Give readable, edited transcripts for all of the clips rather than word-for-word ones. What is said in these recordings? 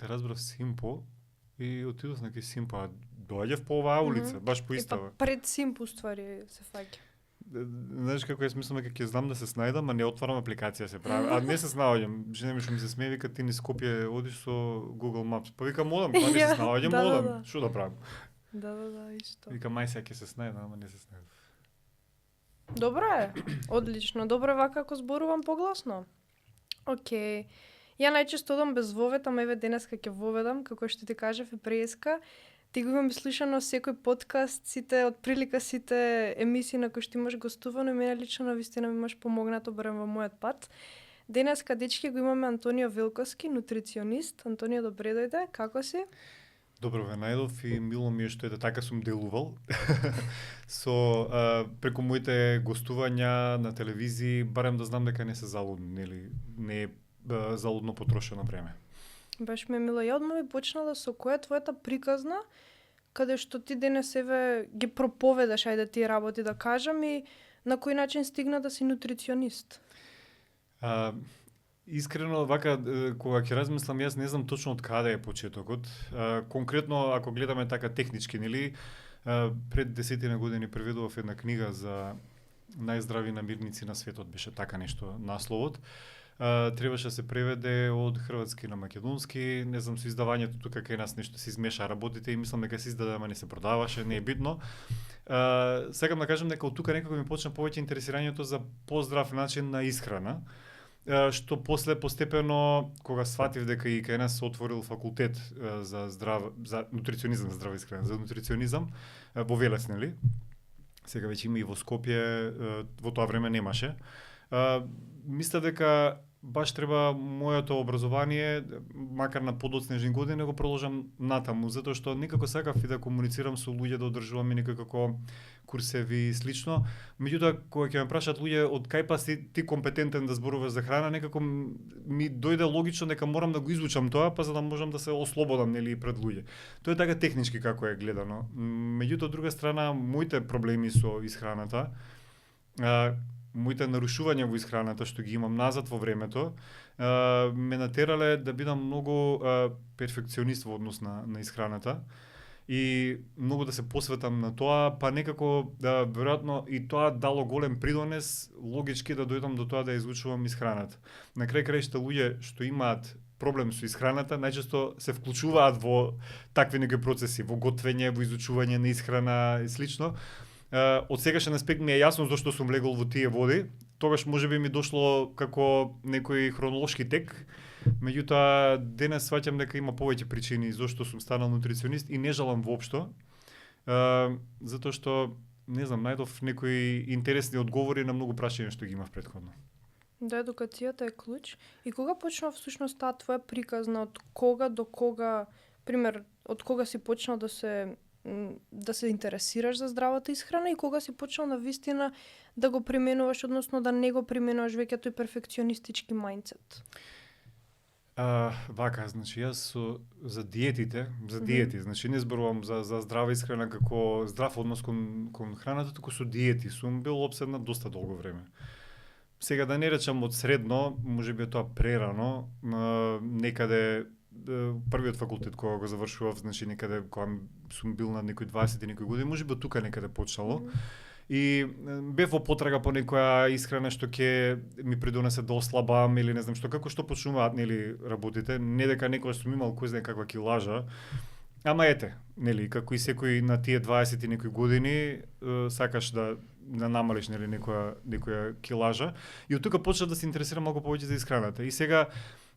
разбрав Симпо и отидов на кај Симпо, а доаѓав по оваа улица, баш по истава. Пред Симпо ствари се фаќа. Знаеш како јас мислам дека ќе знам да се снајдам, а не отварам апликација се прави. А не се снаоѓам. Жена ми што ми се смее, вика ти низ Скопје одиш со Google Maps. Па вика модам, кога не се снаоѓам, модам. Што да правам? Да, исто. Вика мај сега ќе се снајдам, ама не се снајдам. Добро е. Одлично. Добро е вака ако зборувам погласно. Океј. Ја најчесто одам без вовед, ама еве денеска ќе воведам, како што ти кажав и преска. Ти го имам слушано секој подкаст, сите, отприлика сите емисии на кои што имаш гостувано и мене лично навистина ми имаш помогнато барем во мојот пат. Денеска, дечки, го имаме Антонио Вилковски, нутриционист. Антонио, добре дојде, како си? Добро ве најдов и мило ми е што така сум делувал. Преку моите гостувања на телевизии, барем да знам дека не се залудни, нели, не е залудно потрошено време. Баш ми е мило. Ја одма би почнала со која е твојата приказна, каде што ти денес еве ги проповедаш, ајде тие работи да кажам, и на кој начин стигна да си нутриционист? Искрено, вака, кога ќе размислам, јас не знам точно од каде е почетокот. Конкретно, ако гледаме така технички, нели, пред 10 години преведував една книга за најздрави намирници на светот, беше така нешто насловот. Требаше да се преведе од хрватски на македонски, не знам, со издавањето тука кај нас нешто се измеша работите и мислам дека се издаде, ама не се продаваше, не е битно. Сакам да кажам дека од тука некако ми почна повеќе интересирањето за поздрав начин на исхрана, што после постепено, кога сватив дека и кај нас се отворил факултет за нутриционизам, за здрава исхрана, за нутриционизам во Велес, нели? Сега веќе има и во Скопје, во тоа време немаше. Мисля дека баш треба моето образование, макар на подоцнежни години, го продолжам натаму, затоа што никако сакав и да комуницирам со луѓе, да одржувам и некако курсеви и слично. Меѓутоа, кога ќе ме прашаат луѓе од кај па си ти компетентен да зборуваш за храна, некако ми дојде логично дека морам да го изучам тоа, па за да можам да се ослободам, нели, пред луѓе. Тоа е така технички како е гледано. Меѓутоа, од друга страна, моите проблеми со исхраната, моите нарушувања во исхраната што ги имам назад во времето, ме натерале да бидам многу перфекционист во однос на исхраната и многу да се посветам на тоа, па некако веројатно и тоа дало голем придонес логички да дојдам до тоа да изучувам исхраната. На крај краишта луѓе што имаат проблем со исхраната најчесто се вклучуваат во такви некои процеси, во готвење, во изучување на исхрана и слично. Од сегашен аспект ми е јасно зашто сум влегол во тие води. Тогаш можеби ми дошло како некој хронолошки тек. Меѓутоа денес сваќам дека има повеќе причини зашто сум станал нутриционист и не жалам воопшто. Затоа што не знам, најдов некои интересни одговори на многу прашања што ги имав претходно. Да, едукацијата е клуч. И кога почнува всушност таа твоја приказна, од кога до кога, пример, од кога си почнал да се интересираш за здравата исхрана и кога си почнал на вистина да го применуваш, односно да не го применуваш веќе тој перфекционистички мајндсет? Вака, значи јас за диети, значи не зборувам за здрава исхрана како здрав однос кон храната, туку со диети сум бил опседнат доста долго време. Сега да не речам од средно, можеби е тоа прерано, некаде првиот факултет кога го завршував, значи некаде кога сум бил на некои 20 и некои години, можеби од тука некаде почнало. И бев во потрага по некоја исхрана што ќе ми придонесе да ослабам или не знам што, како што почнуваат, нели, работите. Не дека некогаш сум имал кој знае каква килажа, ама ете, нели, како и секој на тие 20 и некои години сакаш да намалиш, нели, некоја килажа. И од тука почнав да се интересирам малку повеќе за исхраната. И сега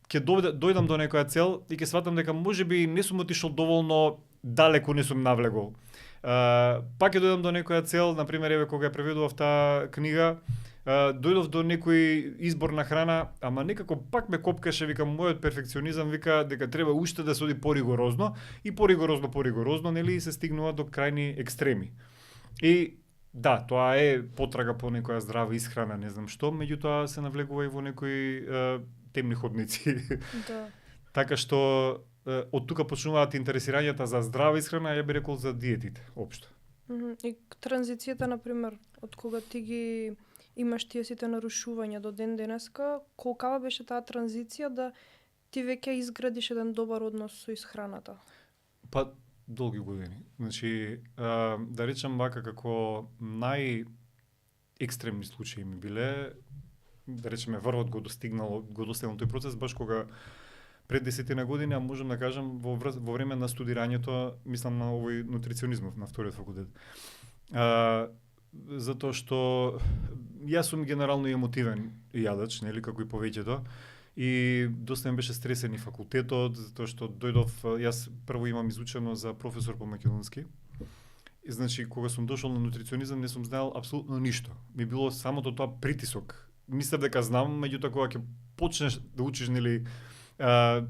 ќе дојдам до некоја цел и ќе сватам дека можеби не сум отишол доволно далеку, не сум навлегол. Пак ќе дојдам до некоја цел, например, еве кога ја преведував таа книга, дојдов до некој избор на храна, ама некако пак ме копкаше, викам, мојот перфекционизам вика дека треба уште да се оди поригорозно и поригорозно, нели, и се стигнува до крајни екстреми. И да, тоа е потрага по некоја здрава исхрана, не знам што, меѓутоа се навлегува и во некои темни ходници. Да. Така што од тука почнуваат интересирањата за здрава исхрана, ја би рекол за диетите општо. И транзицијата, например, од кога ти ги имаш тие сите нарушувања до ден денеска, колкава беше таа транзиција да ти веќе изградиш еден добар однос со исхраната? Па, долги години. Значи, да речам вака, како екстремни случаи ми биле, да речеме врвот го достигнал тој процес баш кога пред 10 години, а можам да кажам во време на студирањето, мислам на овој нутриционизмов на вториот факултет. Затоа што јас сум генерално емотивен јадач, нели, како и повеќето, и доста ми беше стресен и факултетот, затоа што дојдов, јас прво имам изучено за професор по македонски. И значи кога сум дошол на нутриционизам не сум знаел апсолутно ништо. Ми било самото тоа притисок. Мислев дека знам, меѓутоа кога ќе почнеш да учиш, нели,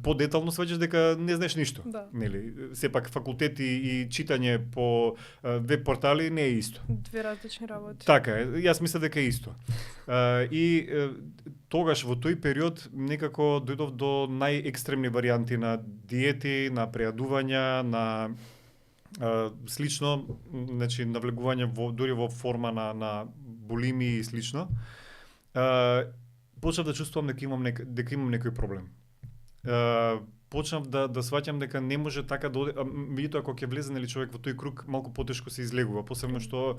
подетално сваќаш дека не знаеш ништо. Да. Нели, сепак факултети и читање по веб портали не е исто. Две различни работи. Така е, јас мислам дека е исто. Тогаш во тој период некако дојдов до најекстремни варијанти на диети, на преадувања, на слично, значи навлегување дури во форма на булими и слично. Почнав да чувствувам дека имам некој проблем. Почнав да сваќам дека не може така да оде, меѓутоа кога ќе влезе, нели, човек во тој круг, малку потешко се излегува, посебно што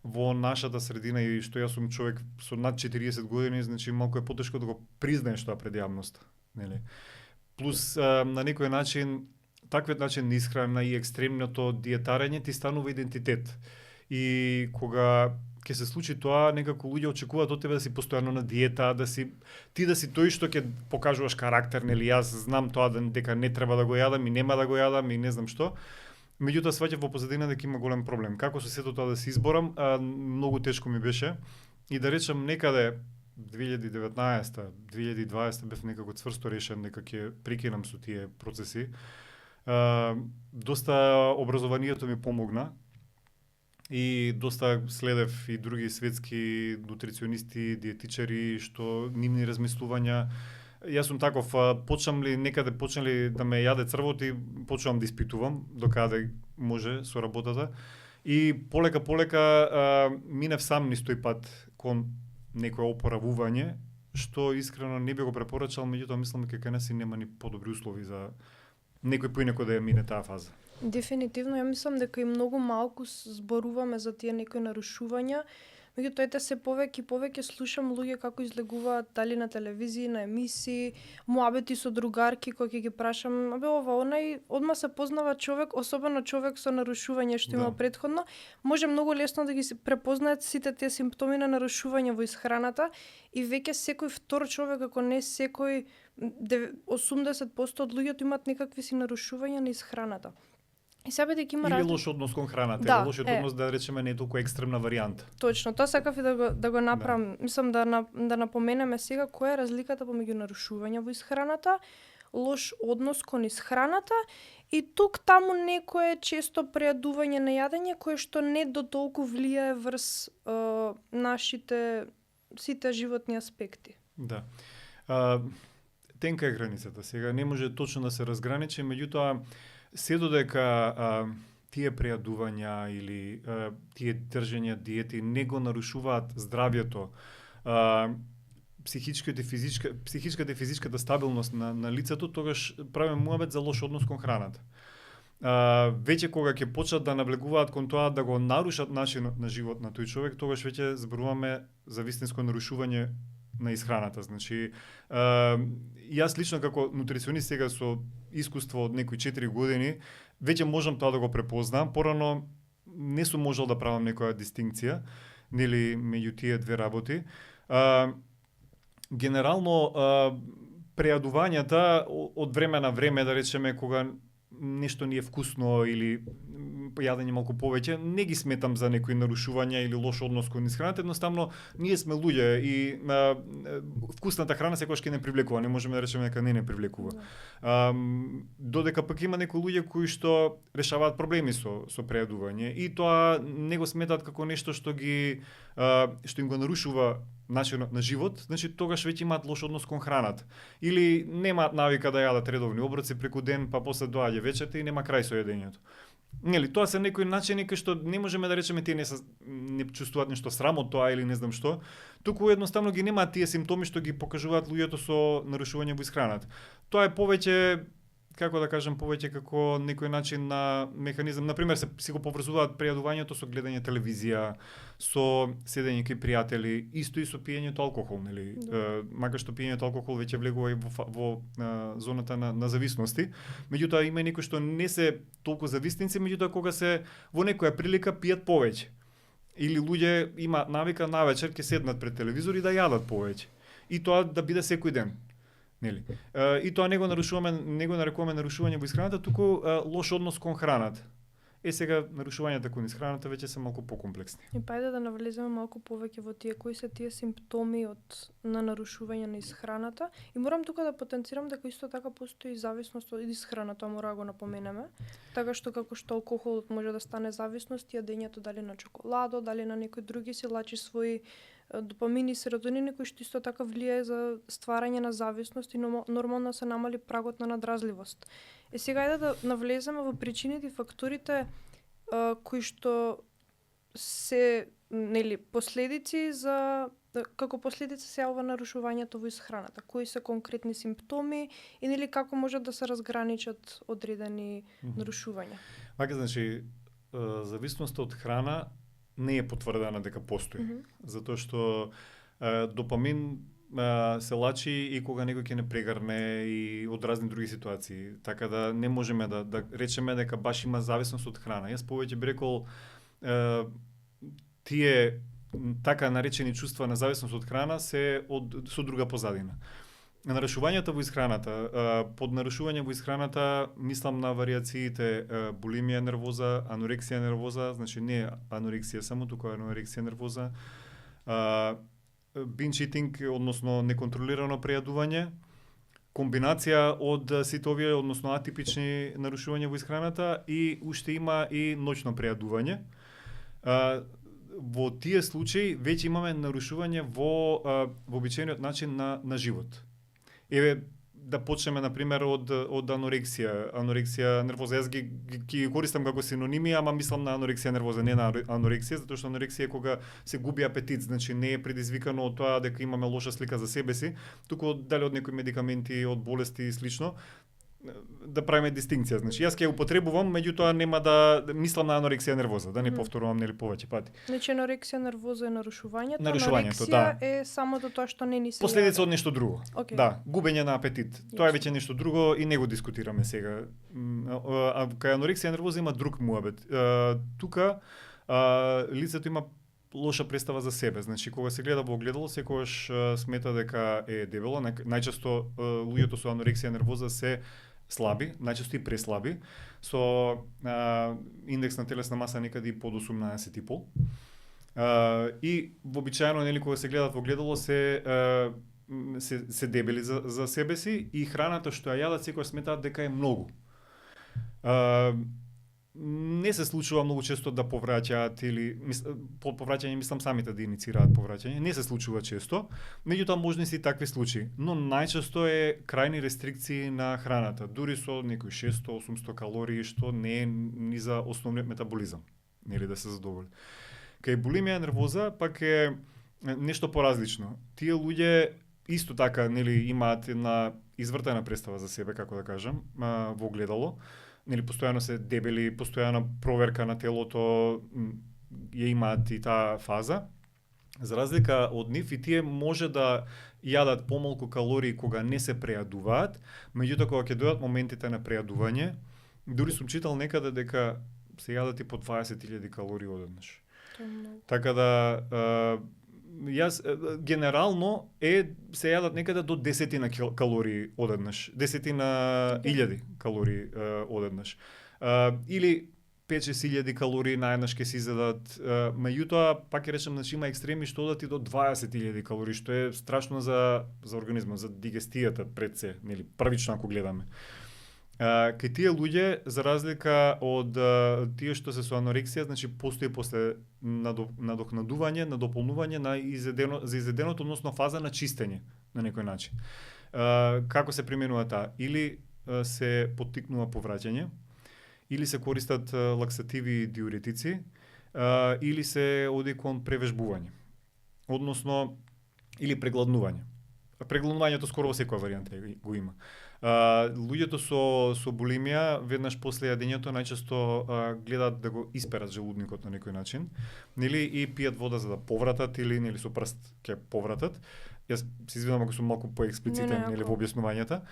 во нашата средина и што јас сум човек со над 40 години, значи малку е потешко да го признаеш тоа пред јавноста, нели. Плюс на некој начин таквиот начин на исхрана и екстремното диетарење ти станува идентитет. И кога ќе се случи тоа, некако луѓе очекуваат од тебе да си постојано на диета, да си тој што ќе покажуваш карактер, нели, јас знам тоа дека не треба да го јадам и нема да го јадам и не знам што. Меѓутоа сваќав во позадина дека има голем проблем. Како со сето тоа да се изборам, многу тешко ми беше. И да речам некаде 2019-2020 бев некако цврсто решен дека ќе прекинам со тие процеси. Доста образованието ми помогна. И доста следев и други светски нутриционисти, диетичари, што нивни размислувања. Јас сум таков, почнали да ме јаде црвот и почнувам да испитувам докаде може со работата. И полека минав сам низ тој пат кон некое опоравување, што искрено не би го препорачал, меѓутоа мислам дека кај нас и нема ни подобри услови за некој поинако да ја мине таа фаза. Дефинитивно, ја мислам дека и многу малку зборуваме за тие некои нарушувања, меѓутоа ете се повеќе и повеќе слушам луѓе како излегуваат дали на телевизии, на емисии, муабети со другарки кои ќе ги прашам, онај, одма се познава човек, особено човек со нарушување што има претходно, може многу лесно да ги препознаат сите тие симптоми на нарушување во исхраната и веќе секој втор човек, ако не секој 80% од луѓето имаат некакви си нарушувања на исхраната. И сега дека има или лош однос кон храната, или лошиот однос, да речеме, не е толку екстремна варијанта. Точно, тоа сакав и да го направам. Мислам да напоменеме сега која е разликата помеѓу нарушување во исхраната, лош однос кон исхраната и тук таму некое често преадување на јадење кое што не до толку влијае врз нашите сите животни аспекти. Да. Тенка е границата. Сега не може точно да се разграничи, меѓутоа се додека тие преадувања или тие држења диети не го нарушуваат здравјето, психичката и физичката стабилност на лицето, тогаш правиме муабет за лош однос кон храната. Веќе кога ќе почнат да навлегуваат кон тоа да го нарушат начинот на живот на тој човек, тогаш веќе зборуваме за вистинско нарушување на исхраната. Значи, јас лично како нутриционист сега со искуство од некои 4 години, веќе можам тоа да го препознам. Порано не сум можел да правам некоја дистинкција, нели, меѓу тие две работи. Генерално, преадувањата од време на време, да речеме, кога нешто не е вкусно или јадење малку повеќе, не ги сметам за некои нарушувања или лош однос кон исхраната, едноставно ние сме луѓе и вкусната храна секогаш ќе не привлекува, не можеме да речеме дека не привлекува. Додека пак има некои луѓе кои што решаваат проблеми со преадување и тоа не го сметаат како нешто што им го нарушува начинот на живот, значи тогаш веќе имаат лош однос кон храната. Или немаат навика да јадат редовни оброци преку ден, па после доаѓа вечерта и нема крај со јадењето. Нели, тоа се некои начини кај што не можеме да речеме тие не чувствуваат нешто срам од тоа или не знам што, туку едноставно ги немаат тие симптоми што ги покажуваат луѓето со нарушување во исхраната. Тоа е повеќе, како да кажем, повеќе како некој начин на механизам, на пример си го поврзуваат прејадувањето со гледање телевизија, со седење кај пријатели, исто и со пиењето алкохол, нели? Макар што пиењето алкохол веќе влегува и во зоната на зависности, меѓутоа има некои што не се толку зависници, меѓутоа кога се во некоја прилика пијат повеќе. Или луѓе имаат навика навечер ќе седнат пред телевизор и да јадат повеќе. И тоа да биде секој ден. Нели? И тоа не го нарекуваме нарушување во исхраната, туку лош однос кон храната. Сега нарушувањата кон исхраната веќе се малку покомплексни. И ајде да навлеземе малку повеќе во тие кои се тие симптоми на нарушување на исхраната. И морам тука да потенцирам дека исто така постои зависност од исхраната, мора да го напоменеме. Така што како што алкохолот може да стане зависност, јадењето дали на чоколадо, дали на некои други силачи своји допамини и серотонини кои што исто така влијае за стварање на зависност и нормално се намали прагот на надразливост. Сега ајде да навлеземе во причините и факторите кои што се последици како последица се јавува нарушувањето во исхраната. Кои се конкретни симптоми и како може да се разграничат одредени нарушувања. Вака, значи, зависноста од храна не е потврдена дека постои. Затоа што допамин се лачи и кога некој ќе не прегрне и од разни други ситуации. Така да не можеме да речеме дека баш има зависност од храна. Јас повеќе би рекол тие така наречени чувства на зависност од храна се со друга позадина. Нарушувањата во исхраната, под нарушување во исхраната мислам на вариациите булимија нервоза, анорексија нервоза, значи не анорексија само, туку анорексија нервоза, binge eating, односно неконтролирано прејадување, комбинација од сите овие, односно атипични нарушувања во исхраната и уште има и ноќно прејадување. Во тие случаи веќе имаме нарушување во вообичаениот начин на живот. Еве да почнеме на пример од анорексија нервоза. Јас ги користам како синоними, ама мислам на анорексија нервоза, не на анорексија, затоа што анорексија е кога се губи апетит, значи не е предизвикано од тоа дека имаме лоша слика за себе си, туку дали од некои медикаменти, од болести и слично, да правиме дистинкција. Значи јас ќе употребувам, меѓутоа нема да мислам на анорексија нервоза, да не повторувам нели повеќе пати. Значи анорексија нервоза е нарушувањето, анорексија е самото тоа што не ни се последица од нешто друго. Okay. Да, губење на апетит. Тоа е веќе нешто друго и не го дискутираме сега. А кај анорексија нервоза има друг муабет. Тука лицето има лоша представа за себе. Значи кога се гледа во огледало, секогаш смета дека е дебело. Најчесто луѓето со анорексија нервоза се слаби, најчесто и преслаби, со индекс на телесна маса некаде под 18,5. И вообичаено нели кога се гледат во огледало се дебели за себе си и храната што ја јадат секогаш сметаат дека е многу. Не се случува многу често да повраќаат или под повраќање мислам самите да иницираат повраќање. Не се случува често, меѓутоа можни се и такви случаи, но најчесто е крајни рестрикции на храната, дури со некои 600-800 калории што не е ни за основниот метаболизам, нели да се задоволи. Кај булимија нервоза пак е нешто поразлично. Тие луѓе исто така нели имаат една извртена представа за себе, како да кажам, во огледало. Нели постојано се дебели, постојана проверка на телото, ја имаат и таа фаза. За разлика од нив и тие може да јадат помалку калории кога не се прејадуваат, меѓутоа кога ќе дојдат моментите на прејадување, дури сум читал некаде дека се јадат и по 20.000 калории одеднаш. Така да јас генерално се јадат некаде до 10 калории одеднаш, 10.000 калории одеднаш. Или 5-6.000 калории наеднаш ќе се изедат, меѓутоа пак ќе речем, значи има екстреми што одат и до 20.000 калории, што е страшно за организмот, за дигестијата пред се, нели првично ако гледаме. Кај тие луѓе, за разлика од тие што се со анорексија, значи постои после надокнадување, надополнување за изеденото, односно фаза на чистење на некој начин. Како се применува таа? Или се поттикнува повраќање, или се користат лаксативи и диуретици, или се оди кон превежбување. Односно, или прегладнување. Прегладнувањето скоро во секоја варијанта го има. Луѓето со булимија веднаш после јадењето најчесто гледаат да го исперат желудникот на некој начин, нели, и пијат вода за да повратат или нели со прст ќе повратат. Јас се извинувам ако сум малку поексплицитен нели во објаснувањата.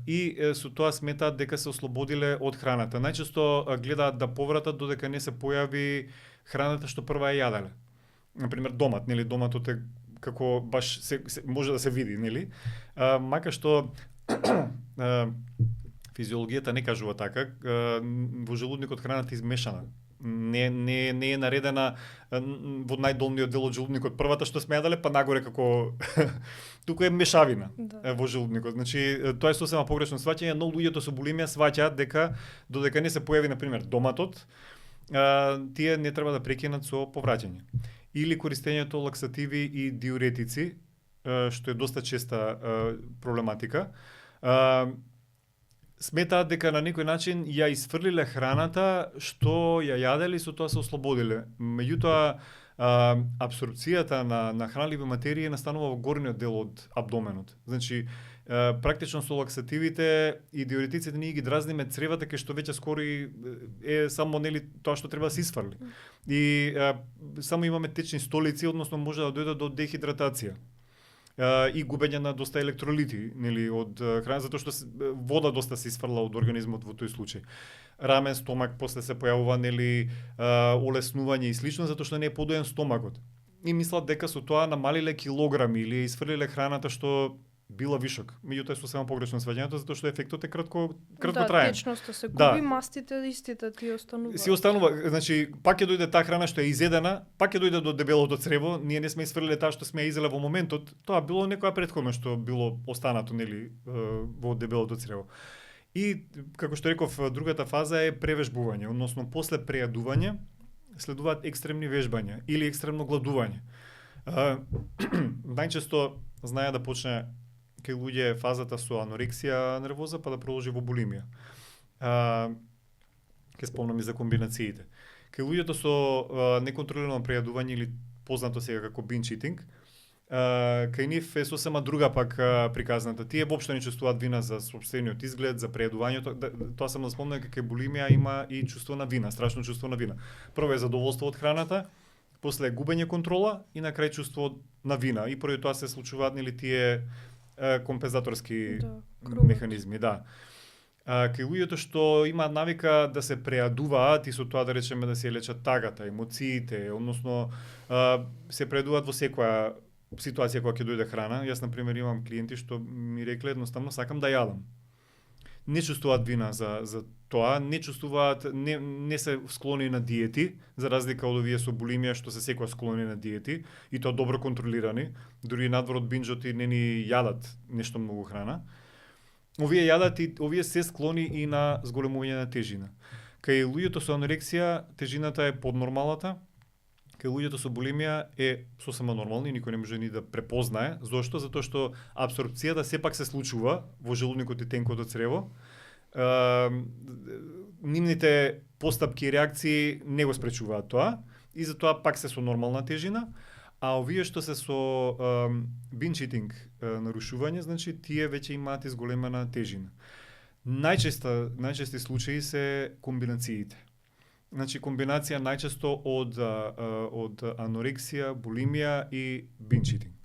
И со тоа сметаат дека се ослободиле од храната. Најчесто гледаат да повратат додека не се појави храната што прва ја јаделе. Например домат, нели, доматот е како баш се може да се види, нели? Мака што физиологијата не кажува така, во желудникот храната е измешана. Не е наредена во најдолниот дел од желудникот првата што сме јаделе, па нагоре како туку е мешавина во желудникот. Значи тоа е сосема погрешно сваќање, но луѓето со булимија сваќаат дека додека не се појави на пример доматот, тие не треба да прекинат со повраќање. Или користењето лаксативи и диуретици, што е доста честа проблематика. Сметаат дека на некој начин ја изфрлиле храната што ја јаделе и со тоа се ослободиле. Меѓутоа, абсорбцијата на хранливи материи настанува во горниот дел од абдоменот. Значи, практично со лаксативите и диуретиците ние ги дразниме цревата кај што веќе скоро е само нели тоа што треба да се исфрли. И само имаме течни столици, односно може да дојде до дехидратација. И губење на доста електролити, нели, од храна, затоа што вода доста се исфрла од организмот во тој случај. Рамен стомак после се појавува, нели, олеснување и слично, затоа што не е подоен стомакот. И мислат дека со тоа намалиле килограми или исфрлиле храната што била вишок. Меѓутоа е сосема погрешно сваќањето, затоа што ефектот е краткотраен. Да, течноста се губи, мастите истите ти остануваат. Си останува, значи пак ќе дојде таа храна што е изедена, пак ќе дојде до дебелото црево, ние не сме исфрлиле таа што сме ја изеле во моментот, тоа било некоја претходно што било останато, нели, во дебелото црево. И како што реков, другата фаза е превежбување, односно после прејадување следуваат екстремни вежбања или екстремно гладување. Најчесто знае да почне кај луѓе фазата со анорексија нервоза, па да продолжи во булимија. Ке спомнам и за комбинациите. Кај луѓето со неконтролирано прејадување или познато сега како binge eating, кај нив е сосема друга пак приказната. Тие воопшто не чувствуваат вина за сопствениот изглед, за прејадувањето. Тоа сам да спомнам дека кај булимија има и чувство на вина, страшно чувство на вина. Прво е задоволство од храната, после губење контрола и на крај чувство на вина. И поради тоа се случуваат нели тие компензаторски механизми, да. Кај луѓето што имаат навика да се прејадуваат и со тоа да речеме да се лечат тагата, емоциите, односно се прејадуваат во секоја ситуација кога ќе дојде храна. Јас на пример имам клиенти што ми рекле едноставно сакам да јадам. Не чувствуваат вина за тоа, не чувствуваат, не се склони на диети, за разлика од овие со булимија што се секоја склони на диети и тоа добро контролирани, дури надвор од бинџот и не ни јадат нешто многу храна. Овие јадат и овие се склони и на зголемување на тежина. Кај луѓето со анорексија тежината е под нормалата, кај луѓето со булимија е сосема нормално и никој не може ни да препознае. Зошто? Затоа што апсорбцијата сепак се случува во желудникот и тенкото црево. Нивните постапки и реакции не го спречуваат тоа и затоа пак се со нормална тежина, а овие што се со binge eating нарушување, значи тие веќе имаат изголемена тежина. Најчести случаи се комбинациите. Значи комбинација најчесто од анорексија, булимија и binge eating.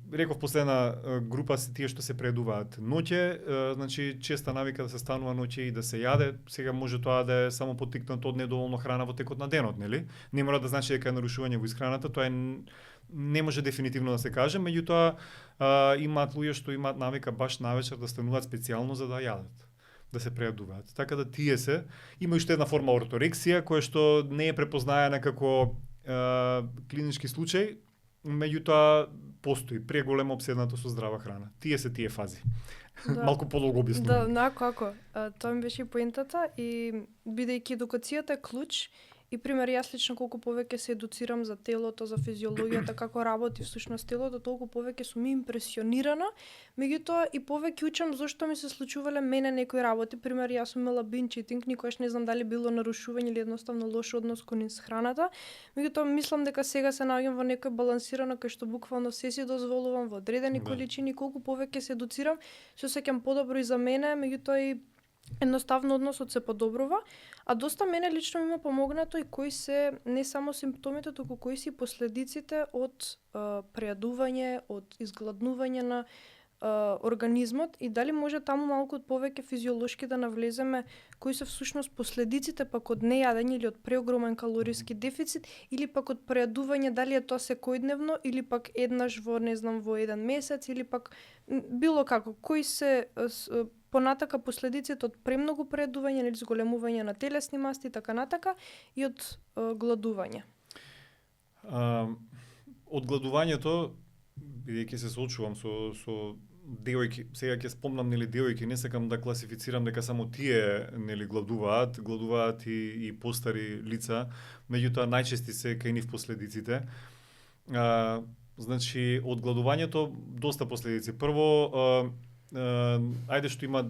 Реков последна група се тие што се прејадуваат ноќе, значи честа навика да се станува ноќе и да се јаде. Сега може тоа да е само поттикнато од недоволно храна во текот на денот, нели? Не мора да значи дека е нарушување во исхраната, тоа не може дефинитивно да се каже, меѓутоа имаат луѓе што имаат навика баш навечер да стануваат специјално за да јадат, да се прејадуваат. Така да тие се, има уште една форма орторексија која што не е препознаена како клинички случај, меѓутоа постои преголема обседнато со здрава храна. Тие се тие фази. Да. Малку подолго објаснувам. Да, како? Тоа ми беше и поентата и бидејќи едукацијата е клуч И пример, јас лично колку повеќе се едуцирам за телото, за физиологијата, како работи всушност телото, толку повеќе сум импресионирана, меѓутоа и повеќе учам зошто ми се случувале мене некои работи. Пример, јас сум имала binge eating, никогаш не знам дали било нарушување или едноставно лош однос кон храната. Меѓутоа мислам дека сега се наоѓам во некој балансирано кај што буквално се си дозволувам во одредени количини, колку повеќе се едуцирам, се осеќам подобро и за мене, меѓутоа и едноставно односот се подобрува, а доста мене лично ми има помогнато и кои се не само симптомите, туку кои се последиците од прејадување, од изгладнување на организмот и дали може таму малку повеќе физиолошки да навлеземе кои се всушност последиците пак од нејадење или од преогромен калориски дефицит или пак од прејадување, дали е тоа секојдневно или пак еднаш во не знам во еден месец или пак било како, кои се понатака последиците од премногу прејадување или зголемување на телесни масти, така натака, и од гладување. Од гладувањето, бидејќи се соочувам со девојки, сега ќе спомнам нели девојки, не сакам да класифицирам дека само тие нели гладуваат и постари лица, меѓутоа најчести се кај нив последиците. Значи од гладувањето доста последици. Прво, ајде што има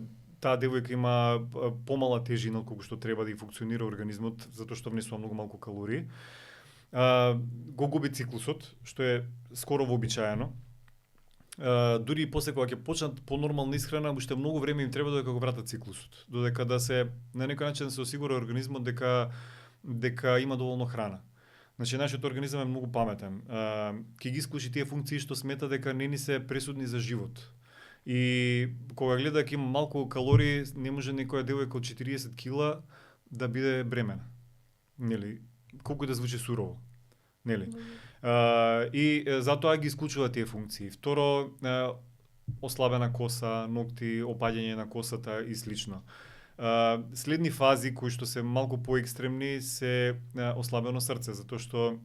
таа девојка има помала тежина колку што треба да и функционира организмот, затоа што внесува многу малку калории. Го губи циклусот, што е скоро вообичаено. Дури и после кога ќе почнат по нормална исхрана, уште многу време им треба додека го вратат циклусот, додека да се на некој начин се осигури организмот дека има доволно храна. Значи нашиот организам е многу паметен. Ќе ги исклучи тие функции што смета дека не ни се пресудни за живот. И кога гледа дека има малку калории, не може некоја девојка од 40 кила да биде бремена. Нели? Колку да звучи сурово. Нели? И затоа ги исклучува тие функции. Второ, ослабена коса, ногти, опаѓање на косата и слично. Следни фази кои што се малку поекстремни се ослабено срце, затоа што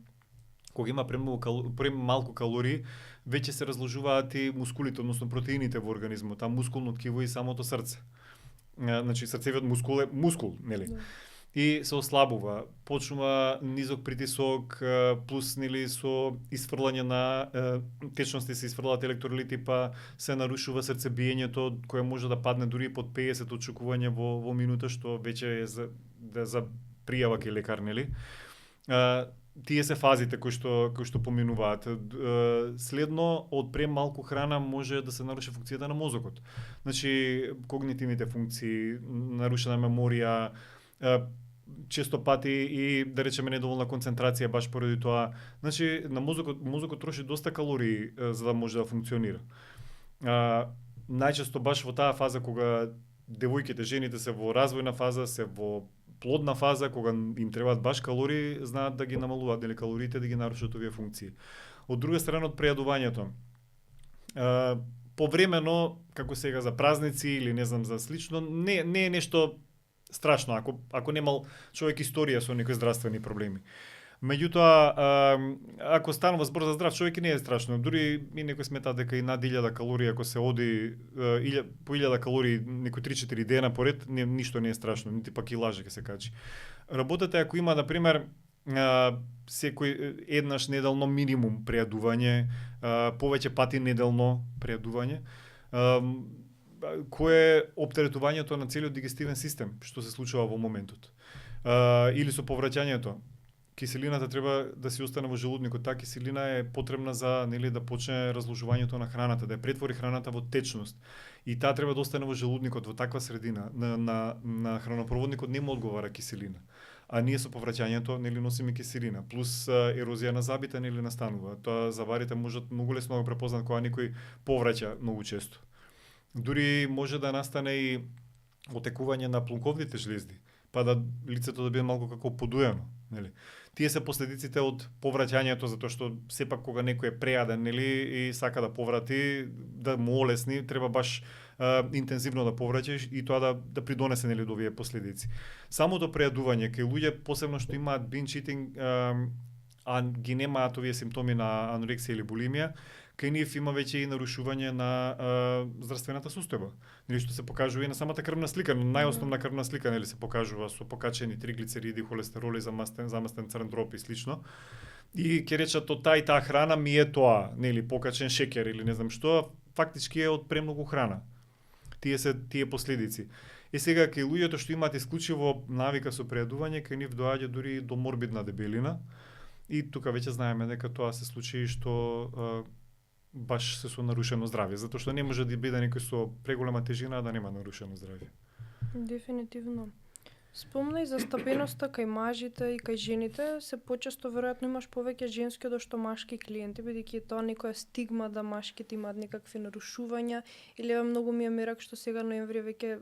кога има премалку калории, веќе се разложуваат и мускулите, односно протеините во организмот, таа мускулно ткиво и самото срце. Значи срцевиот мускул е мускул, нели? И се ослабува, почнува низок притисок, плюс нели со исфрлање на течности се исфрлаат електролити, па се нарушува срцебиењето, кое може да падне дури под 50 отчекување во минута, што веќе е за пријава кај лекар, нели? Тие се фазите кои што поминуваат. Следно, од премалку храна може да се наруши функцијата на мозокот. Значи, когнитивните функции, нарушена меморија, често пати и да речеме недоволна концентрација баш поради тоа. Значи на мозокот троши доста калории за да може да функционира. Најчесто баш во таа фаза кога девојките, жените се во развојна фаза, се во плодна фаза, кога им требаат баш калории, знаат да ги намалуваат или калориите да ги нарушат овие функции. Од друга страна од прејадувањето. Повремено, како сега за празници или не знам за слично, не е нешто страшно ако немал човек историја со некои здравствени проблеми. Меѓутоа, ако станува збор за здрав човек, не е страшно. Дури и некој смета дека и над 1000 калории ако се оди по 1000 калории некои 3-4 дена поред, ништо не е страшно, нити пак и лаже ќе се качи. Работата ако има на пример секој еднаш неделно минимум прејадување, повеќе пати неделно прејадување, кое е оптеретувањето на целиот дигестивен систем, што се случува во моментот. Или со повраќањето. Киселината треба да си остане во желудникот. Таа киселина е потребна за да почне разложувањето на храната, да ја претвори храната во течност. И таа треба да остане во желудникот во таква средина. На хранопроводникот нема одговара киселина. А ние со повраќањето носиме киселина, плюс ерозија на забите настанува. Тоа заварите можат многу лесно да го препознат кога некој повраќа многу често. Дури може да настане и отекување на плунковните жлезди, па да лицето да биде малку како подуено, нели? Тие се последиците од повраќањето, затоа што сепак кога некој е прејаден, нели, и сака да поврати, да му олесни, треба баш интензивно да повраќаш и тоа да придонесе нели до овие последици. Самото прејадување кај луѓе посебно што имаат binge eating, а ги немаат овие симптоми на анорексија или булимија, кај нив има веќе и нарушување на здравствената состојба. Нели што се покажува и на самата крвна слика, но најосновна крвна слика нели се покажува со покачени триглицериди, холестероли, замастен црн дроб и слично. И ќе речат таа и таа храна ми е тоа, нели покачен шеќер или не знам што, фактички е од премногу храна. Тие последици. И сега кај луѓето што имаат исклучиво навика со прејадување, кај нив доаѓа дури до морбидна дебелина. И тука веќе знаеме дека тоа се случаи што баш се со нарушено здравје, затоа што не може да биде некој со преголема тежина да нема нарушено здравје. Дефинитивно. Спомна и за стабилноста кај мажите и кај жените, се почесто веројатно имаш повеќе женски од што машки клиенти, бидејќи тоа некоја стигма да машките имаат некакви нарушувања, или многу ми е мерак што сега ноември е веќе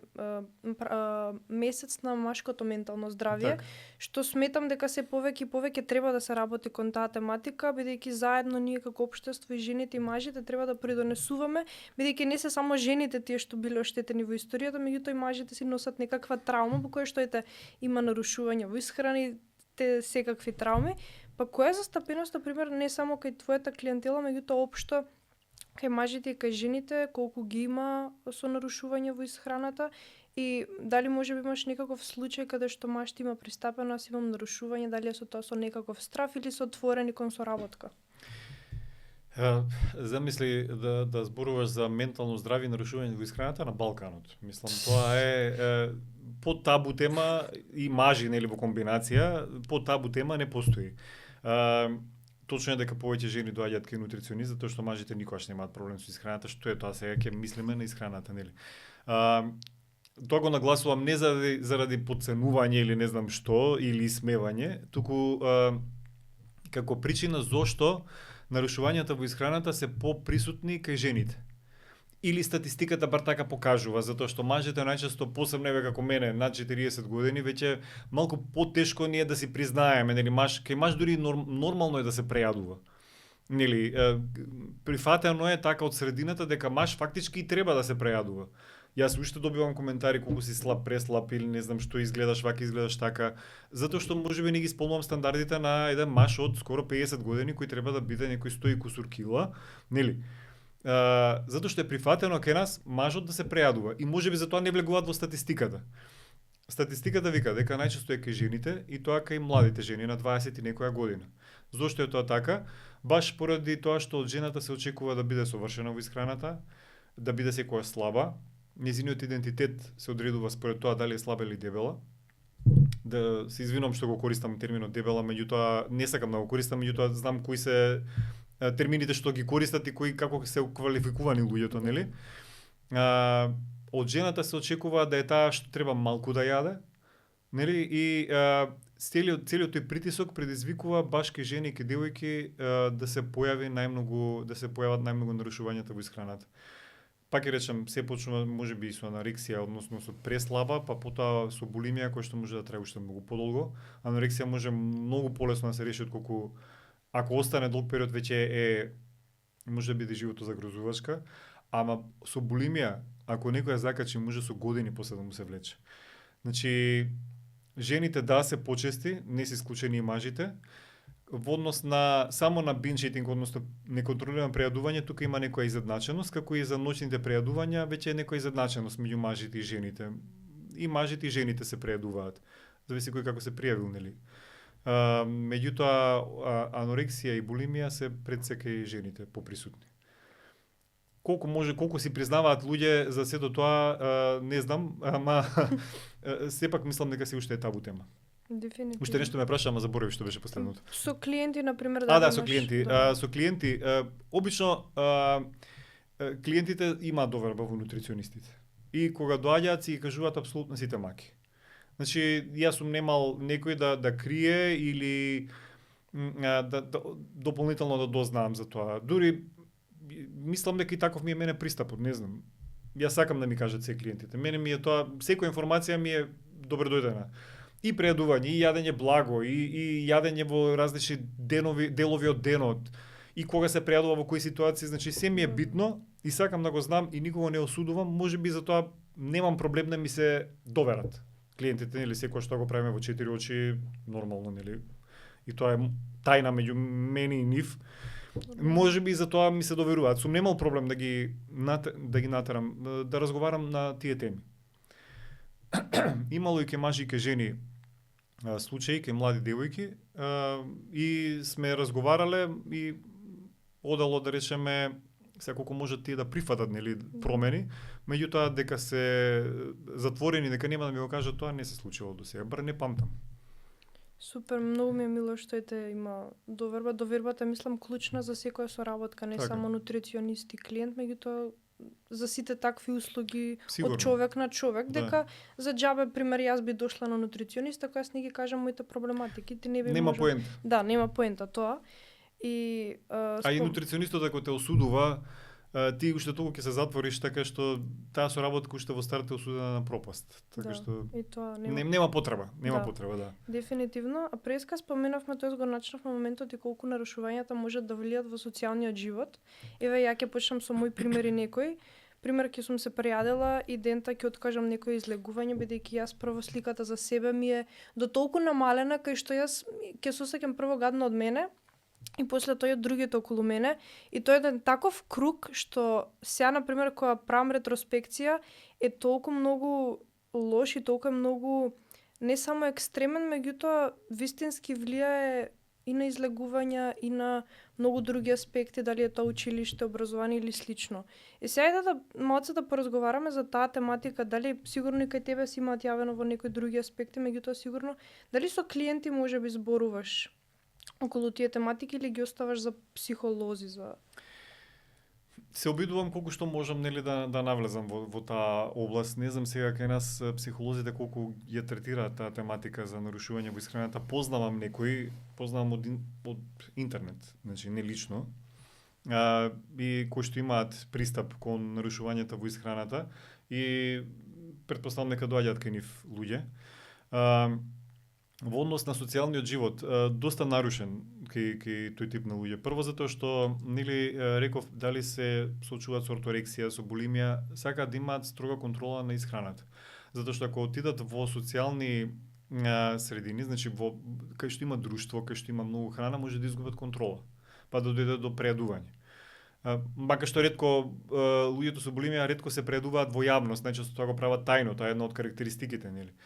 месец на машкото ментално здравје, што сметам дека се повеќе и повеќе треба да се работи кон таа тематика, бидејќи заедно ние како општество и жените и мажите треба да придонесуваме, бидејќи не се само жените тие што биле оштетени во историјата, меѓутоа и мажите си носат некаква траума по која што има нарушувања во исхраните, секакви трауми, па која е застапеноста, пример, не само кај твојата клиентела, меѓутоа општо кај мажите и кај жените, колку ги има со нарушување во исхраната и дали може би имаш некаков случај каде што мажите има пристапено, аз имам нарушување, дали е со тоа со некаков страф или со отворени кон соработка? Замисли да зборуваш за ментално здравје и нарушување во исхраната на Балканот. Мислам, тоа е по табу тема и мажи нели во комбинација, по табу тема не постои. Точно е дека повеќе жени доаѓаат кај нутриционист затоа што мажите никогаш немаат проблем со исхраната, што е тоа сега ќе мислиме на исхраната, нели. Тоа го нагласувам не заради подценување или не знам што или исмевање, туку како причина зошто нарушувањата во исхраната се поприсутни кај жените. Или статистиката бар така покажува, затоа што мажите најчесто, посебно еве како мене, над 40 години, веќе малку потешко ни е да си признаеме, нели, кај маж дури нормално е да се прејадува. Нели, прифатено е така од средината дека маж фактички и треба да се прејадува. Јас уште добивам коментари колку си слаб, преслаб или не знам што изгледаш вака, изгледаш така, затоа што можеби не ги исполнувам стандардите на еден маж од скоро 50 години кој треба да биде некој 100 и кусур кила, нели? Затоа што е прифатено кај нас мажот да се прејадува и можеби затоа не влегуваат во статистиката. Статистиката вика дека најчесто е кај жените и тоа кај младите жени на 20 и некоја година. Зошто е тоа така? Баш поради тоа што од жената се очекува да биде совршена во исхраната, да биде секоја слаба, нејзиниот идентитет се одредува според тоа дали е слаба или дебела. Да се извинувам што го користам терминот дебела, меѓутоа не сакам да го користам, меѓутоа знам кои се термините што ги користат и кои како се квалификувани луѓето, нели? Од жената се очекува да е таа што треба малку да јаде, нели? И целиот тој притисок предизвикува баш кај жени и кај девојки да се појават најмногу нарушувањата во исхраната. Пак ќе речем, се почнува можеби и со анорексија, односно со преслаба, па потоа со булимија која што може да трае уште многу подолго. Анорексија може многу полесно да се реши отколку ако остане долг период веќе може да биде живото загрозувачка, ама со булимија, ако некој ја закачи, може со години после да му се влече. Значи, жените да се почести, не се исклучени и мажите, во однос на само на binge eating, односно неконтролирано прејадување, тука има некоја изедначеност, како и за ноќните прејадувања, веќе е некоја изедначеност меѓу мажите и жените. И мажите и жените се прејадуваат. Зависи кој како се пријавил, нели? Меѓутоа анорексија и булимија се пред секај жените поприсутни. Колку си признаваат луѓе за сето тоа, не знам, ама сепак мислам дека се уште е табу тема. Дефинитивно. Уште нешто ме праша, ама заборави што беше последното. Со клиенти, например, со клиенти. Со клиенти, обично клиентите имаат доверба во нутриционистите. И кога доаѓаат си кажуваат апсолутно сите маки. Значи, јас сум немал некој да крие или дополнително да дознаам за тоа. Дури мислам дека и таков ми е мене пристапот, не знам. Јас сакам да ми кажат се клиентите. Мене ми е тоа, секоја информација ми е добре дојдена. И прејадување, и јадење благо, и јадење во различни делови од денот, и кога се прејадува во кои ситуации, значи се ми е битно и сакам да го знам и никого не осудувам, можеби затоа немам проблем да ми се доверат клиентите, нели, секој што го правиме во 4 очи, нормално, нели, и тоа е тајна меѓу мене и нив. Може би и за тоа ми се доверуваат. Сум немал проблем да ги натерам, да разговарам на тие теми. Имало и ке мажи и ке жени случаи, ке млади девојки, и сме разговарале и одало да речеме секолку можат тие да прифатат, нели, промени, меѓутоа дека се затворени, дека нема да ми го кажат, тоа не се случило до сега, бар не памтам. Супер, многу ми е мило што има доверба. Довербата мислам клучна за секоја соработка, не Така. само нутриционист и клиент, меѓутоа за сите такви услуги Сигурно. од човек на човек, Да. дека за џабе пример јас би дошла на нутриционист, ако јас не ги кажам моите проблематики, ти не би Нема можел. поента. Да, нема поента тоа. И А и нутриционистот ако те осудува, ти уште толку ќе се затвориш, така што таа соработка уште во старт е осудена на пропаст. Така Да, што и тоа нема. нема потреба, Да. да. Дефинитивно, а преска споменавме, тоест го начнавме моментот и колку нарушувањата можат да влијат во социјалниот живот. Еве ја ќе почнам со мој примери некој. Пример, ќе сум се пријадела и дента ќе откажам некој излегување, бидејќи јас прво сликата за себе ми е до толку намалена кај што јас ќе се осеќам прво гадно од мене и после тоа и од другите околу мене. И тоа е еден таков круг што сега, например, кога правам ретроспекција, е толку многу лош и толку е многу не само екстремен, меѓутоа вистински влијае и на излегувања и на многу други аспекти, дали е тоа училиште, образование или слично. И сега да малце да поразговараме за таа тематика, дали сигурно и кај тебе си имаат јавено во некои други аспекти, меѓутоа сигурно дали со клиенти можеби зборуваш околу тие тематики или ги оставаш за психолози, за Се обидувам колку што можам, нели, да навлезам во таа област. Не знам сега кај нас психолозите колку ја третираат таа тематика за нарушување во исхраната. Познавам некои, познавам од интернет, значи не лично, и кои што имаат пристап кон нарушувањата во исхраната и претпоставам дека доаѓаат кај нив луѓе. Во однос на социјалниот живот, доста нарушен кај тој тип на луѓе. Прво затоа што, нели, реков, дали се соочуваат со орторексија, со булимија, сакаат да имаат строга контрола на исхраната. Затоа што ако отидат во социјални средини, значи кај што има друштво, кај што има многу храна, може да изгубат контрола, па да дојде до прејадување. Мака што ретко луѓето со булимија ретко се прејадуваат во јавност, најчесто тоа го прават тајно, тоа е една од карактеристиките, нели?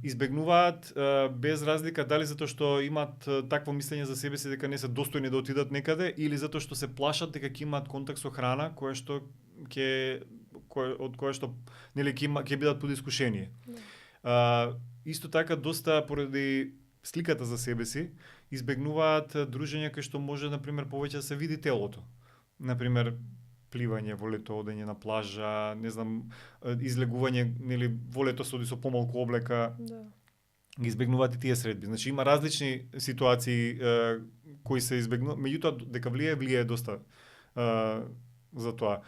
Избегнуваат без разлика дали затоа што имаат такво мислење за себе си дека не се достојни да отидат некаде или затоа што се плашат дека ќе имаат контакт со храна од која што нели ќе бидат под искушение. Исто така доста поради сликата за себе си избегнуваат дружења кај што може на пример повеќе да се види телото. На пример пливање во лето, одење на плажа, не знам, излегување, нели, во лето се оди со помалку облека. да. Ги избегнуваат и тие средби. Значи има различни ситуации кои се избегнуваат, меѓутоа дека влијае доста за тоа.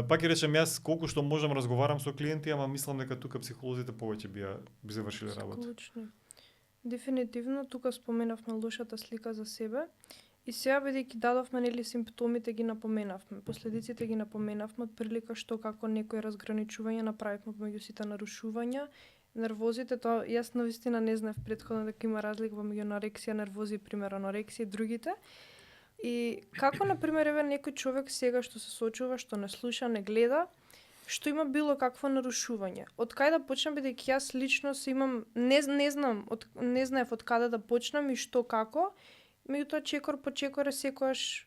Пак ќе речем јас колку што можам разговарам со клиенти, ама мислам дека тука психолозите повеќе би завршиле работа. Склучни. Дефинитивно, тука споменавме лошата слика за себе. И сега бидејќи дадовме нели симптомите ги напоменавме, последиците ги напоменавме, отприлика што како некој разграничување направивме меѓу сите нарушувања, нервозите, тоа јас навистина не знаев претходно дека има разлика меѓу анорексија, нервози, пример анорексија и другите. И како на пример еве некој човек сега што се соочува, што не слуша, не гледа, што има било какво нарушување. Од кај да почнам, бидејќи јас лично се имам не знаев од каде да почнам и што како. Меѓутоа чекор по чекор е секојаш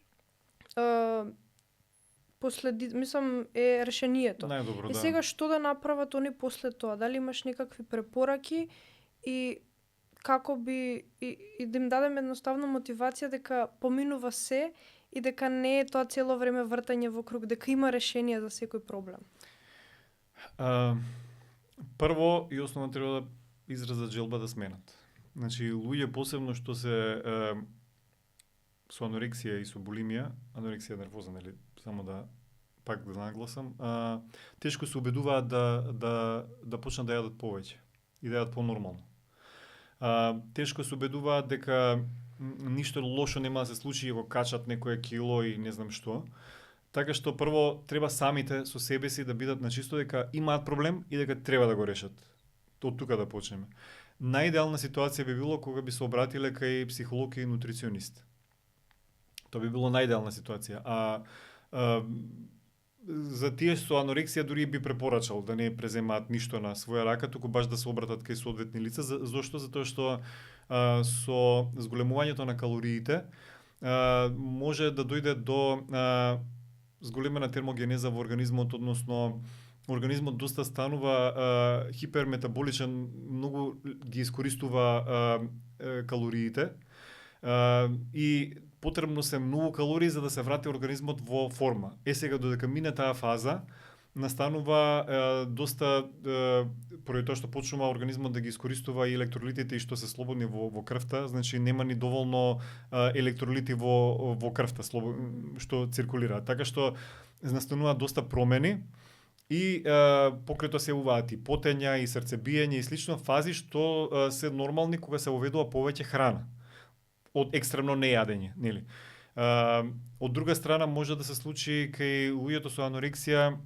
мислам е решението. Најдобро, И да. сега што да направат они после тоа? Дали имаш некакви препораки и како би и да им дадем едноставно мотивација дека поминува се и дека не е тоа цело време вртање во круг, дека има решение за секој проблем. Прво и основно треба да изразат желба да сменат. Значи луѓе посебно што се со анорексија и со булимија, анорексија нервоза, нели, само да пак да нагласам, тешко се убедуваат да почнат да јадат повеќе и да јадат понормално. Тешко се убедуваат дека ништо лошо нема да се случи ако качат некое кило и не знам што. Така што прво треба самите со себе си да бидат на чисто дека имаат проблем и дека треба да го решат. Од тука да почнеме. Најидеална ситуација би било кога би се обратиле кај психолог и нутриционист. Тоа би било најидеална ситуација. А за тие со анорексија дури би препорачал да не преземаат ништо на своја рака, туку баш да се обратат кај соодветни лица. Зошто? Затоа што со зголемувањето на калориите може да дојде до зголемена термогенеза во организмот, односно организмот доста станува хиперметаболичен, многу ги искористува калориите и потребно се многу калории за да се врати организмот во форма. Сега додека мине таа фаза, настанува доста поради тоа што почнува организмот да ги искористува и електролитите и што се слободни во крвта, значи нема ни доволно електролити во крвта што циркулира. Така што настанува доста промени и покрај тоа се јавуваат и потења и срцебиење и слично фази што се нормални кога се оведува повеќе храна од екстремно нејадење, нели? Од друга страна може да се случи кај луѓето со анорексија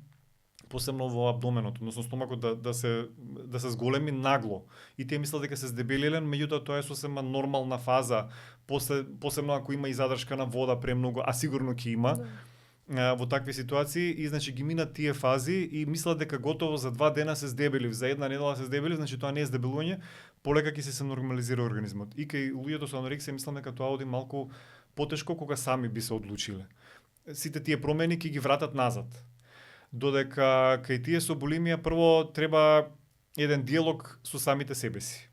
посебно во абдоменот, односно стомакот да се зголеми нагло. И тие мислат дека се здебелилен, меѓутоа тоа е сосема нормална фаза, посебно ако има и задршка на вода премногу, а сигурно ќе има. Во такви ситуации и значи ги минат тие фази и мислат дека готово за 2 дена се здебелив, за една недела се здебелив, значи тоа не е здебелување, полека ќе се нормализира организмот. И кај луѓето со анорексија мислам дека тоа оди малку потешко кога сами би се одлучиле. Сите тие промени ќе ги вратат назад. Додека кај тие со булимија прво треба еден диалог со самите себе си.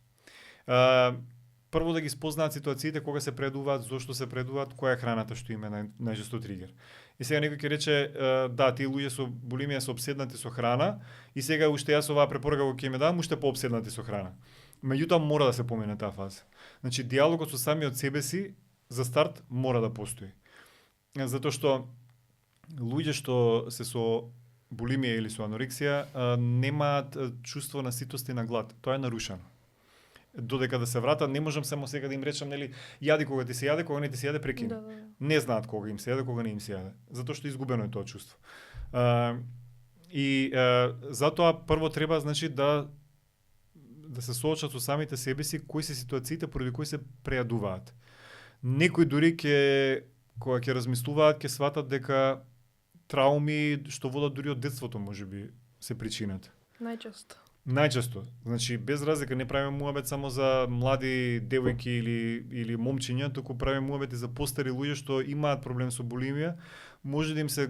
Прво да ги спознаат ситуациите кога се предуваат, зошто се предуваат, која е храната што им е најчесто тригер. И сега некој ќе рече, да, тие луѓе со булимија се обседнати со храна и сега уште јас оваа препорака која ќе ме дам, уште пообседнати со храна. Меѓутоа мора да се помине таа фаза. Значи диалогот со самиот себе си за старт мора да постои. Затоа што луѓе што се со булимија или со анорексија немаат чувство на ситост и на глад. Тоа е нарушено. Додека да се вратат, не можам само сега да им речам, нели, јади кога ти се јаде, кога не ти се јаде, прекини. Да. Не знаат кога им се јаде, кога не им се јаде. Затоа што изгубено е тоа чувство. Затоа прво треба, значи, да се соочат со самите себе си кои се ситуациите поради кои се прејадуваат. Некои дури кога ќе размислуваат, ќе сватат дека трауми што водат дури од детството можеби се причината. Најчесто. Значи, без разлика не правиме муабет само за млади девојки или момчиња, туку правиме муабет и за постари луѓе што имаат проблем со булимија, може да им се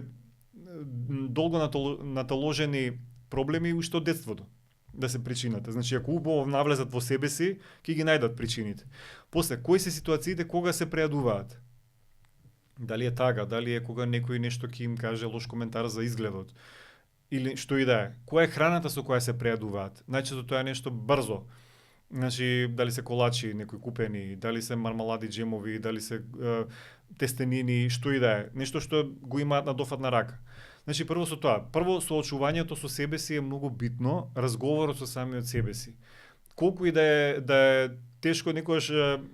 долго наталожени проблеми уште од детството да се причината. Значи, ако убаво навлезат во себе си, ќе ги најдат причините. После, кои се ситуациите кога се прејадуваат? Дали е тага, дали е кога некој нешто ќе им каже лош коментар за изгледот, или што и да е. Која е храната со која се прејадуваат? Најчесто тоа е нешто брзо. Значи, дали се колачи некои купени, дали се мармалади, джемови, дали се тестенини, што и да е. Нешто што го имаат на дофат на рака. Значи, прво со тоа. Прво, соочувањето со себе си е многу битно, разговорот со самиот себе си. Колку и да е тешко, некогаш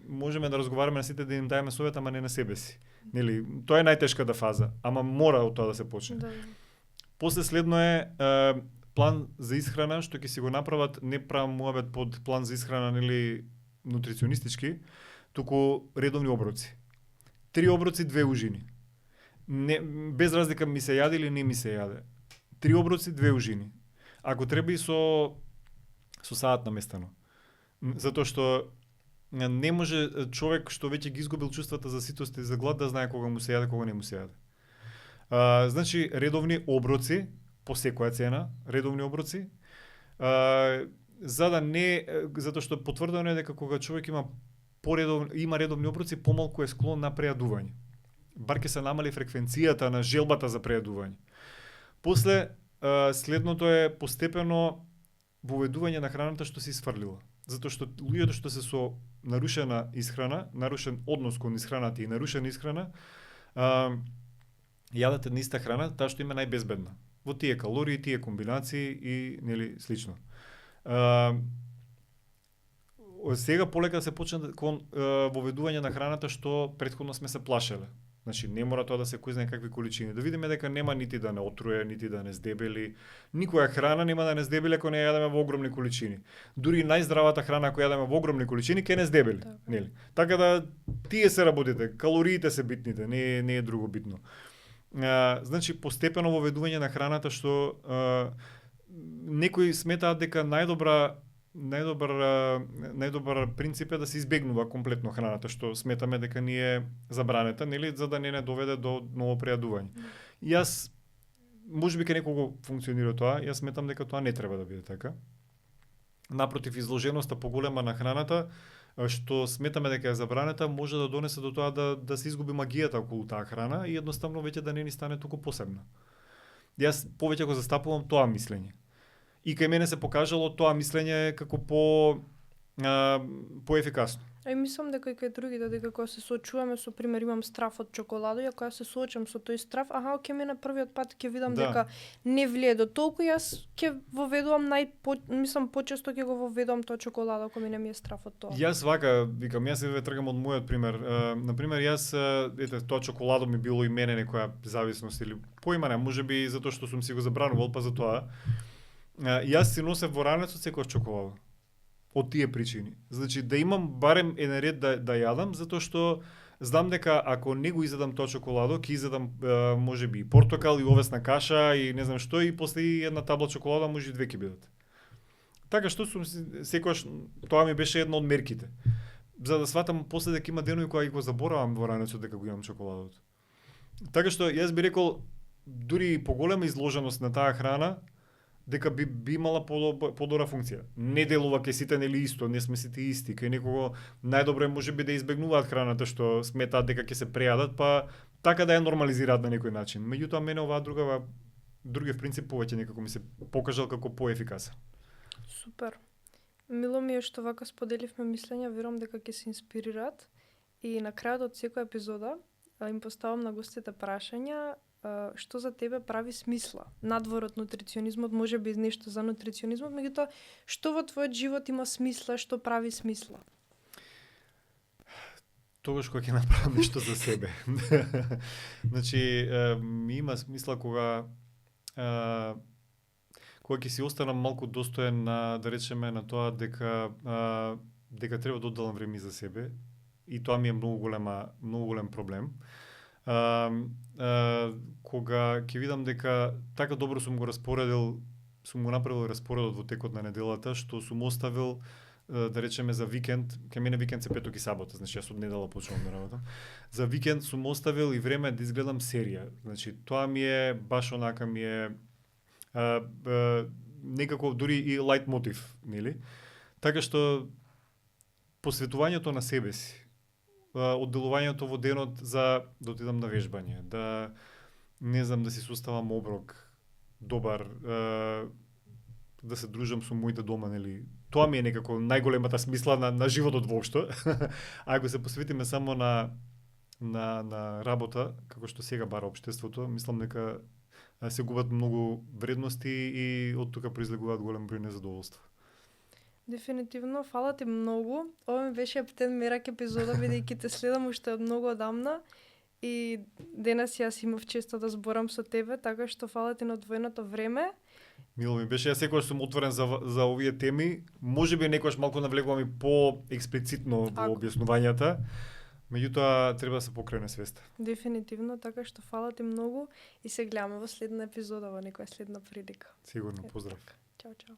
можеме да разговараме на сите да им даеме совет, ама не на себе си. Нели, тоа е најтешката фаза, ама мора од тоа да се почне. Да. После следно е план за исхрана, што ќе си го направат, не правам муабет под план за исхрана, нели, нутриционистички, туку редовни оброци. 3 оброци, 2 ужини. Не, без разлика ми се јаде или не ми се јаде. 3 оброци, 2 ужини. Ако треба и со саат наместено. Затоа што не може човек што веќе ги изгубил чувствата за ситост и за глад да знае кога му се јаде, кога не му се јаде. Значи, редовни оброци, по секоја цена, редовни оброци, затоа што потврдено е дека кога човек има редовни оброци, помалку е склон на прејадување. Бар ќе се намали фреквенцијата на желбата за прејадување. После, следното е постепено воведување на храната што се исфрлила. Затоа што луѓето што се со нарушена исхрана, нарушен однос кон исхраната и нарушена исхрана, јадат една иста храна, таа што им е најбезбедна. Во тие калории, тие комбинации и нели слично. Сега полека се почне кон воведување на храната што претходно сме се плашеле. Значи не мора тоа да се кој знае какви количини. Да видиме дека нема нити да не отруе, нити да не здебели. Никоја храна нема да не здебели ако не ја јадеме во огромни количини. Дури и најздравата храна ако јадеме во огромни количини ќе не здебели, нели? Така да тие се работите, калориите се битните, не е друго битно. Значи постепено воведување на храната што некои сметаат дека најдобар принцип е да се избегнува комплетно храната, што сметаме дека ни е забранета, нели, за да не доведе до ново прејадување. И јас можеби ке некого функционира тоа, јас сметам дека тоа не треба да биде така. Напротив, изложеноста поголема на храната, што сметаме дека е забранета, може да донесе до тоа да се изгуби магијата околу таа храна и едноставно веќе да не ни стане толку посебна. Јас повеќе го застапувам тоа мислење. И кај мене се покажало тоа мислење како поефикасно. Мислам дека и кај другите, дека кога се соочуваме со пример имам страв од чоколадо, и ако ја се соочам со тој страв, оке мене првиот пат ќе видам дека не влие до толку, јас ќе воведувам почесто ќе го воведувам тоа чоколадо ако мене ми е страв од тоа. Јас викам, јас ве тргам од мојот пример. Например, јас тоа чоколадо ми било и мене некоја зависност или поима не, можеби затоа што сум си го забранувал, па за тоа. Јас си носев во ранецот секојаш чоколадо. Од тие причини. Значи да имам барем еден ред да јадам, затоа што знам дека ако не го изедам тоа чоколадо, ќе изедам можеби и портокал и овесна каша и не знам што и после една табла чоколада може и две ќе бидат. Така што сум секојаш тоа ми беше една од мерките. За да сватам после дека има денови кога го заборавам во ранецот дека го имам чоколадото. Така што јас би рекол дури и поголема изложеност на таа храна дека би имала подобра функција. Не делува кај сите нели исто, не сме сите исти, кај некого најдобро можеби да избегнуваат храната што сметаат дека ќе се прејадат, па така да ја нормализираат на некој начин. Меѓутоа мене оваа другиот принцип повеќе некако ми се покажал како поефикасен. Супер. Мило ми е што вака споделивме мислења, верувам дека ќе се инспирираат и на крајот од секоја епизода им поставам на гостите прашања што за тебе прави смисла. Надвор од нутриционизмот, може би нешто за нутриционизмот, меѓутоа што во твојот живот има смисла, што прави смисла? Тогаш кога ќе направам нешто за себе. Значи, има смисла кога ќе си останам малку достоен на, да речеме, на тоа дека треба да одделам време за себе и тоа ми е многу голем проблем. Кога ќе видам дека така добро сум го направил распоредот во текот на неделата, што сум оставил да речеме за викенд, кај мене викенд се петок и сабота, значи јас од недела почнувам да работам. За викенд сум оставил и време да изгледам серија. Значи тоа ми е баш онака ми е некако дури и лајт мотив, нели? Така што посветувањето на себе си, одделувањето во денот за да отидам на вежбање, да не знам да си составам оброк добар, да се дружам со моите дома, нели? Тоа ми е некако најголемата смисла на животот воопшто. Ако се посветиме само на работа, како што сега бара општеството, мислам дека се губат многу вредности и од тука произлегуваат голем број незадоволства. Дефинитивно, фала ти многу. Ова ми беше птен мерак епизода, бидејќи те следам уште од многу одамна и денес јас имав честа да зборам со тебе, така што фала ти на одвоеното време. Мило ми беше, јас секогаш сум отворен за овие теми, можеби некогаш малку навлегувам и по-експлицитно во објаснувањата, меѓутоа треба да се покрене свеста. Дефинитивно, така што фала ти многу и се гледаме во следна епизода, во некоја следна прилика. Сигурно, поздрав. Чао, чао.